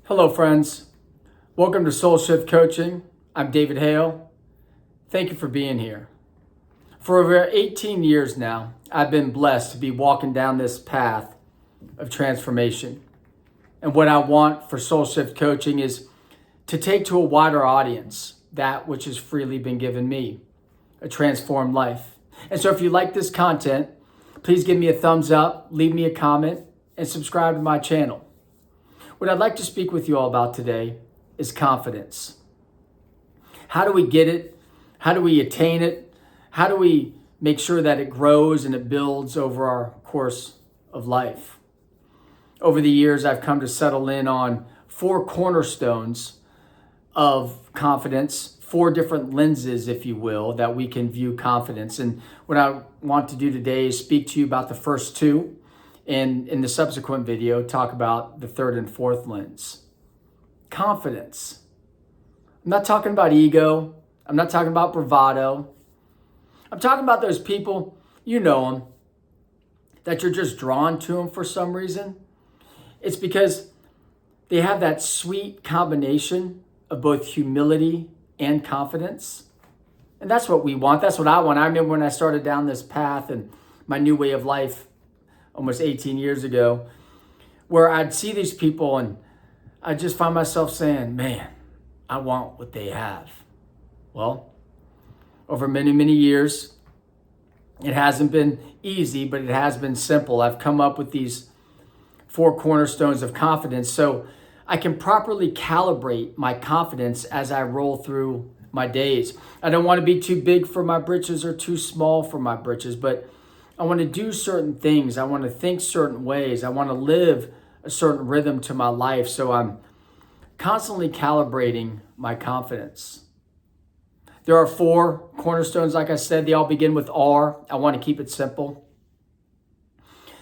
Hello, friends. Welcome to Soul Shift Coaching. I'm David Hale. Thank you for being here. For over 18 years now, I've been blessed to be walking down this path of transformation. And what I want for Soul Shift Coaching is to take to a wider audience that which has freely been given me, a transformed life. And so if you like this content, please give me a thumbs up, leave me a comment, and subscribe to my channel. What I'd like to speak with you all about today is confidence. How do we get it? How do we attain it? How do we make sure that it grows and it builds over our course of life? Over the years, I've come to settle in on 4 cornerstones of confidence, 4 different lenses, if you will, that we can view confidence. And what I want to do today is speak to you about the first 2, and in the subsequent video, talk about the 3rd and 4th lens. Confidence. I'm not talking about ego. I'm not talking about bravado. I'm talking about those people, you know them, that you're just drawn to them for some reason. It's because they have that sweet combination of both humility and confidence. And that's what we want. That's what I want. I remember when I started down this path and my new way of life almost 18 years ago, where I'd see these people and I just find myself saying, man, I want what they have. Well, over many, many years, it hasn't been easy, but it has been simple. I've come up with these 4 cornerstones of confidence so I can properly calibrate my confidence as I roll through my days. I don't want to be too big for my britches or too small for my britches, but I want to do certain things. I want to think certain ways. I want to live a certain rhythm to my life. So I'm constantly calibrating my confidence. There are 4 cornerstones, like I said. They all begin with R. I want to keep it simple.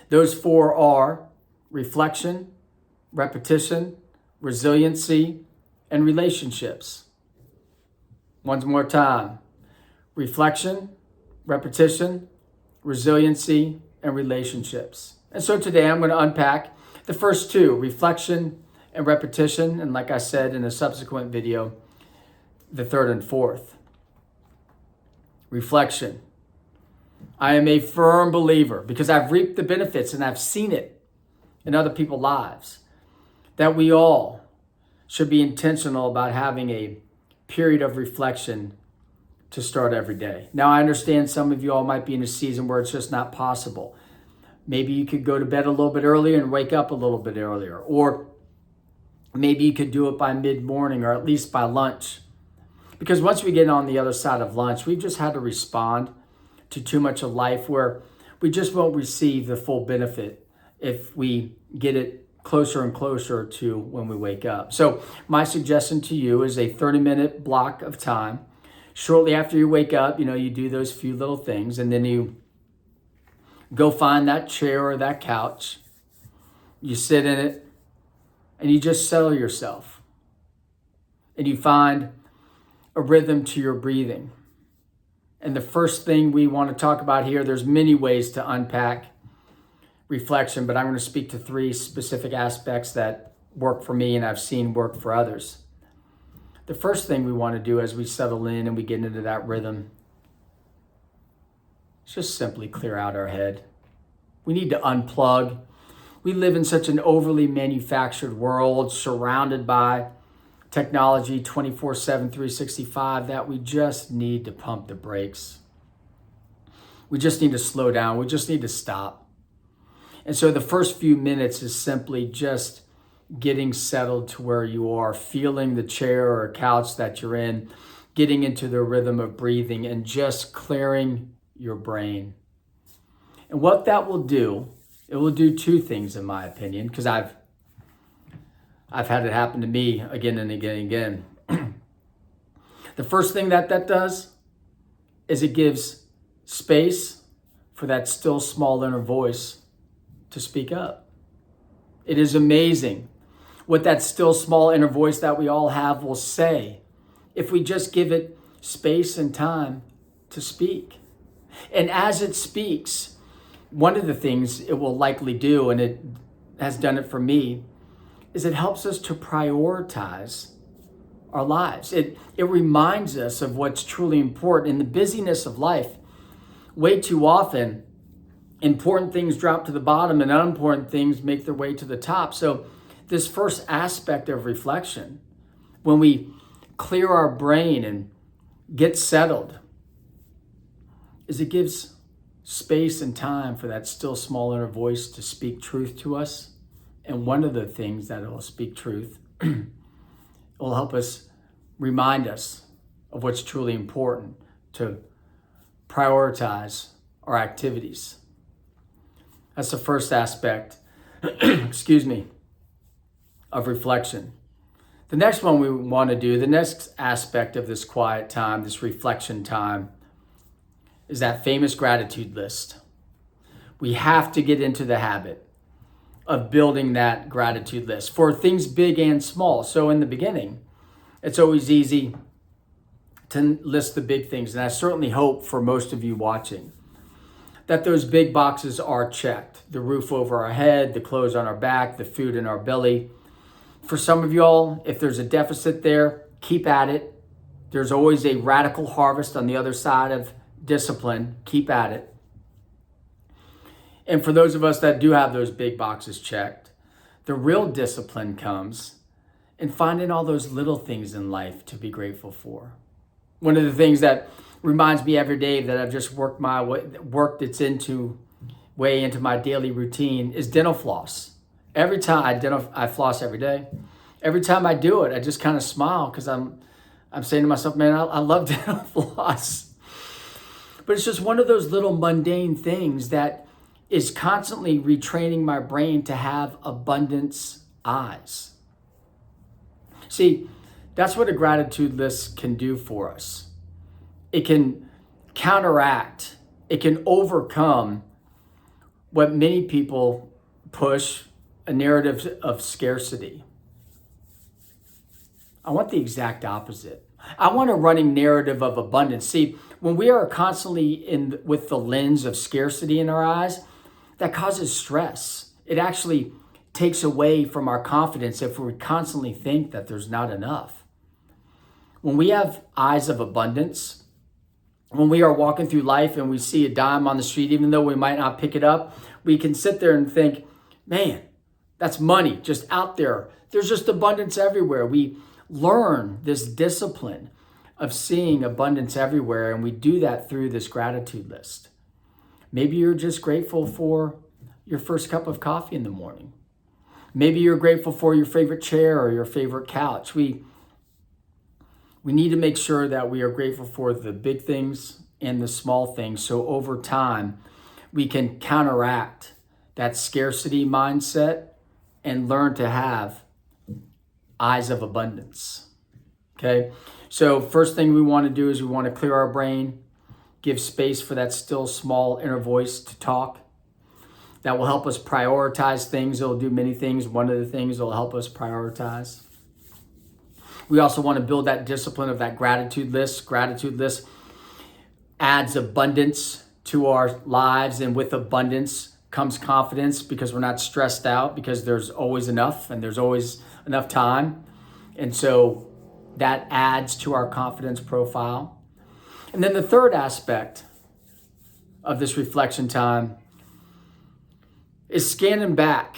Those 4 are reflection, repetition, resiliency, and relationships. Once more time. Reflection, repetition, resiliency, and relationships. And so today I'm going to unpack the first 2, reflection and repetition. And like I said in a subsequent video, the 3rd and 4th. Reflection. I am a firm believer, because I've reaped the benefits and I've seen it in other people's lives, that we all should be intentional about having a period of reflection to start every day. Now, I understand some of you all might be in a season where it's just not possible. Maybe you could go to bed a little bit earlier and wake up a little bit earlier. Or maybe you could do it by mid-morning or at least by lunch. Because once we get on the other side of lunch, we've just had to respond to too much of life where we just won't receive the full benefit if we get it closer and closer to when we wake up. So my suggestion to you is a 30-minute block of time. Shortly after you wake up, you do those few little things, and then you go find that chair or that couch. You sit in it, and you just settle yourself. And you find a rhythm to your breathing. And the first thing we want to talk about here, there's many ways to unpack reflection, but I'm going to speak to 3 specific aspects that work for me and I've seen work for others. The first thing we want to do as we settle in and we get into that rhythm is just simply clear out our head. We need to unplug. We live in such an overly manufactured world, surrounded by technology 24/7, 365, that we just need to pump the brakes. We just need to slow down. We just need to stop. And so the first few minutes is simply just getting settled to where you are, feeling the chair or couch that you're in, getting into the rhythm of breathing, and just clearing your brain. And what that will do, it will do 2 things in my opinion, because I've had it happen to me again and again and again. The first thing that does is it gives space for that still small inner voice to speak up. It is amazing what that still small inner voice that we all have will say if we just give it space and time to speak. And as it speaks, one of the things it will likely do, and it has done it for me, is it helps us to prioritize our lives. It reminds us of what's truly important. In the busyness of life, way too often, important things drop to the bottom and unimportant things make their way to the top. So this first aspect of reflection, when we clear our brain and get settled, is it gives space and time for that still small inner voice to speak truth to us. And one of the things that it will speak truth, it will help us remind us of what's truly important, to prioritize our activities. That's the first aspect, excuse me, of reflection. The next one we want to do, the next aspect of this quiet time, this reflection time, is that famous gratitude list. We have to get into the habit of building that gratitude list for things big and small. So in the beginning, it's always easy to list the big things. And I certainly hope for most of you watching that those big boxes are checked. The roof over our head, the clothes on our back, the food in our belly. For some of y'all, if there's a deficit there, keep at it. There's always a radical harvest on the other side of discipline. Keep at it. And for those of us that do have those big boxes checked, the real discipline comes in finding all those little things in life to be grateful for. One of the things that reminds me every day that I've just worked way into my daily routine is dental floss. Every time I floss every day. Every time I do it, I just kind of smile because I'm saying to myself, man, I love dental floss. But it's just one of those little mundane things that is constantly retraining my brain to have abundance eyes. See, that's what a gratitude list can do for us. It can counteract, it can overcome what many people push, a narrative of scarcity. I want the exact opposite. I want a running narrative of abundance. See, when we are constantly with the lens of scarcity in our eyes, that causes stress. It actually takes away from our confidence if we constantly think that there's not enough. When we have eyes of abundance, when we are walking through life and we see a dime on the street, even though we might not pick it up, we can sit there and think, man, that's money just out there. There's just abundance everywhere. We learn this discipline of seeing abundance everywhere, and we do that through this gratitude list. Maybe you're just grateful for your first cup of coffee in the morning. Maybe you're grateful for your favorite chair or your favorite couch. We need to make sure that we are grateful for the big things and the small things. So over time, we can counteract that scarcity mindset and learn to have eyes of abundance. Okay? So first thing we want to do is we want to clear our brain, give space for that still small inner voice to talk. That will help us prioritize things. It'll do many things. One of the things will help us prioritize. We also want to build that discipline of that gratitude list. Gratitude list adds abundance to our lives, and with abundance comes confidence because we're not stressed out because there's always enough and there's always enough time. And so that adds to our confidence profile. And then the third aspect of this reflection time is scanning back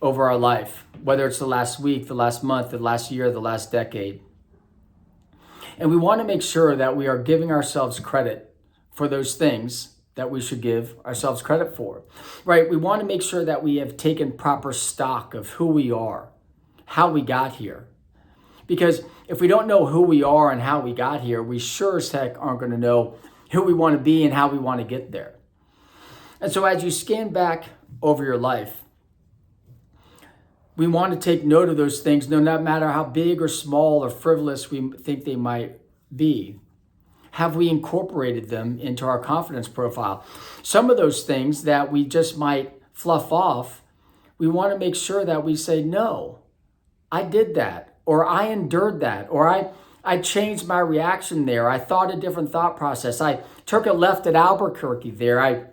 over our life, whether it's the last week, the last month, the last year, the last decade. And we want to make sure that we are giving ourselves credit for those things that we should give ourselves credit for, right? We want to make sure that we have taken proper stock of who we are, how we got here. Because if we don't know who we are and how we got here, we sure as heck aren't going to know who we want to be and how we want to get there. And so as you scan back over your life, we want to take note of those things, no matter how big or small or frivolous we think they might be. Have we incorporated them into our confidence profile? Some of those things that we just might fluff off, we want to make sure that we say, no, I did that, or I endured that, or I changed my reaction there. I thought a different thought process. I took a left at Albuquerque there. I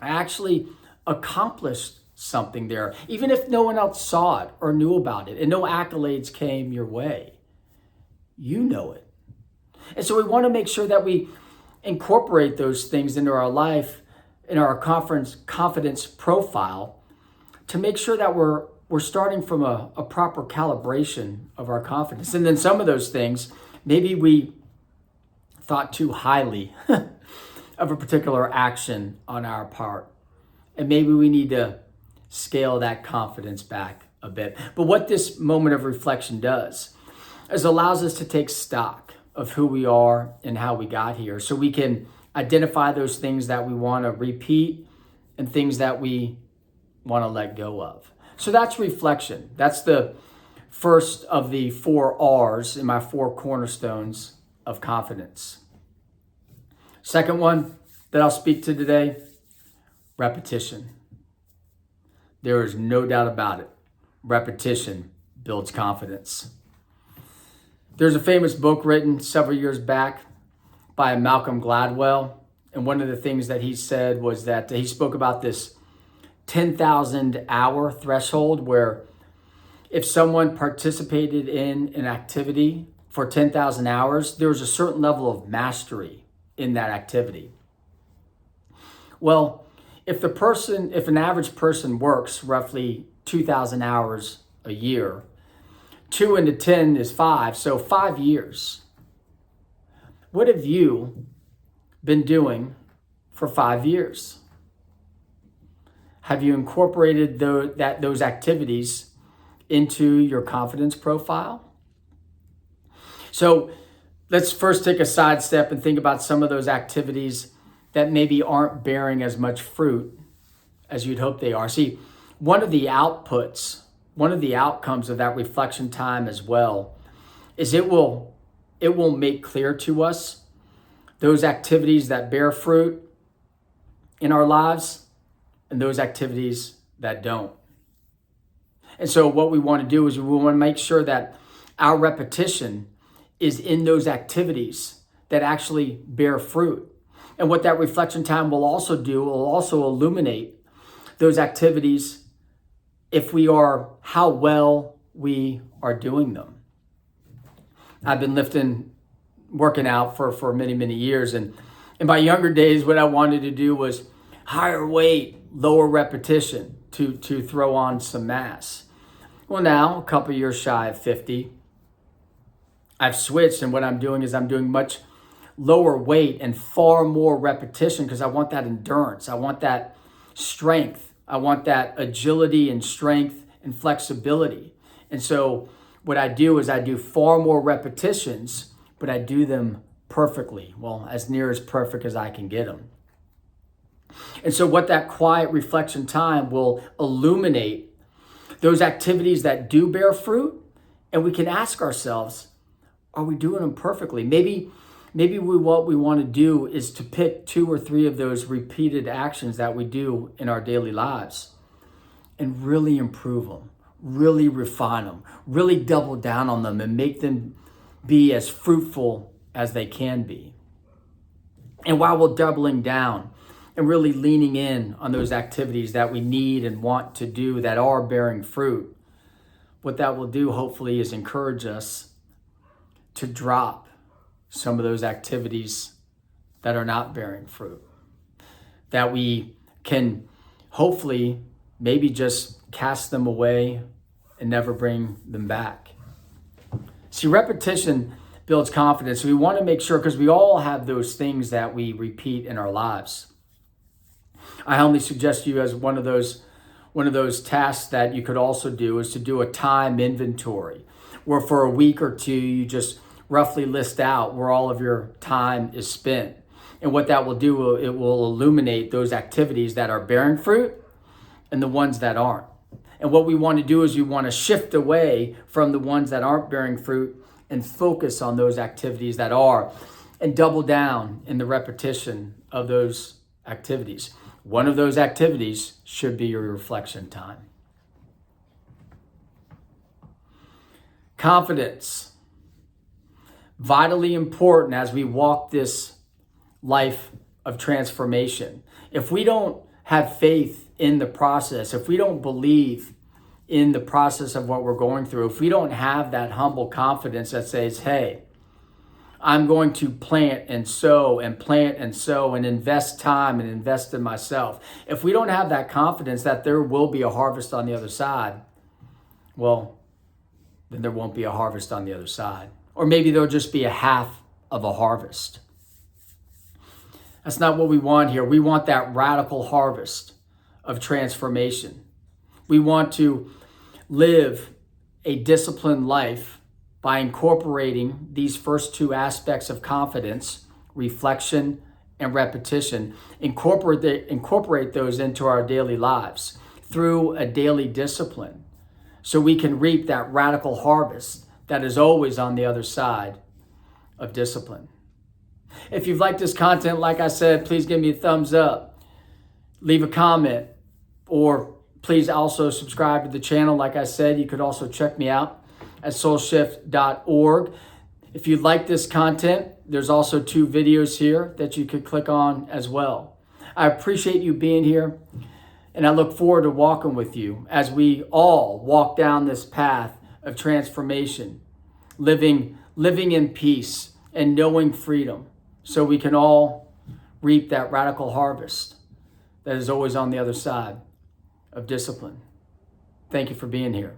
actually accomplished something there, even if no one else saw it or knew about it and no accolades came your way. You know it. And so we want to make sure that we incorporate those things into our life, in our confidence profile, to make sure that we're starting from a proper calibration of our confidence. And then some of those things, maybe we thought too highly of a particular action on our part. And maybe we need to scale that confidence back a bit. But what this moment of reflection does is allows us to take stock of who we are and how we got here, so we can identify those things that we want to repeat and things that we want to let go of. So that's reflection. That's the first of the 4 R's in my 4 cornerstones of confidence. Second one that I'll speak to today, repetition. There is no doubt about it. Repetition builds confidence. There's a famous book written several years back by Malcolm Gladwell. And one of the things that he said was that he spoke about this 10,000 hour threshold, where if someone participated in an activity for 10,000 hours, there was a certain level of mastery in that activity. Well, if an average person works roughly 2,000 hours a year, 2 into 10 is 5, so 5 years. What have you been doing for 5 years? Have you incorporated those activities into your confidence profile? So let's first take a sidestep and think about some of those activities that maybe aren't bearing as much fruit as you'd hope they are. See, one of the outcomes of that reflection time as well is it will make clear to us those activities that bear fruit in our lives and those activities that don't. And so what we want to do is we want to make sure that our repetition is in those activities that actually bear fruit. And what that reflection time will also do, will also illuminate those activities how well we are doing them. I've been working out for many, many years. And in my younger days, what I wanted to do was higher weight, lower repetition to throw on some mass. Well, now, a couple years shy of 50, I've switched, and what I'm doing is I'm doing much lower weight and far more repetition, because I want that endurance. I want that strength. I want that agility and strength and flexibility. And so what I do is I do far more repetitions, but I do them perfectly. Well, as near as perfect as I can get them. And so what that quiet reflection time will illuminate those activities that do bear fruit, and we can ask ourselves, are we doing them perfectly? Maybe what we want to do is to pick 2 or 3 of those repeated actions that we do in our daily lives and really improve them, really refine them, really double down on them and make them be as fruitful as they can be. And while we're doubling down and really leaning in on those activities that we need and want to do that are bearing fruit, what that will do, hopefully, is encourage us to drop some of those activities that are not bearing fruit, that we can hopefully maybe just cast them away and never bring them back. See, repetition builds confidence. We want to make sure, because we all have those things that we repeat in our lives. I only suggest to you as one of those tasks that you could also do is to do a time inventory, where for a week or two you just roughly list out where all of your time is spent. And what that will do, it will illuminate those activities that are bearing fruit and the ones that aren't. And what we want to do is we want to shift away from the ones that aren't bearing fruit and focus on those activities that are, and double down in the repetition of those activities. One of those activities should be your reflection time. Confidence. Vitally important as we walk this life of transformation. If we don't have faith in the process, if we don't believe in the process of what we're going through, if we don't have that humble confidence that says, hey, I'm going to plant and sow and plant and sow and invest time and invest in myself. If we don't have that confidence that there will be a harvest on the other side, well, then there won't be a harvest on the other side. Or maybe there'll just be a half of a harvest. That's not what we want here. We want that radical harvest of transformation. We want to live a disciplined life by incorporating these first two aspects of confidence, reflection and repetition. Incorporate those into our daily lives through a daily discipline so we can reap that radical harvest that is always on the other side of discipline. If you've liked this content, like I said, please give me a thumbs up, leave a comment, or please also subscribe to the channel. Like I said, you could also check me out at soulshift.org. If you like this content, there's also 2 videos here that you could click on as well. I appreciate you being here, and I look forward to walking with you as we all walk down this path of transformation, living in peace and knowing freedom, so we can all reap that radical harvest that is always on the other side of discipline. Thank you for being here.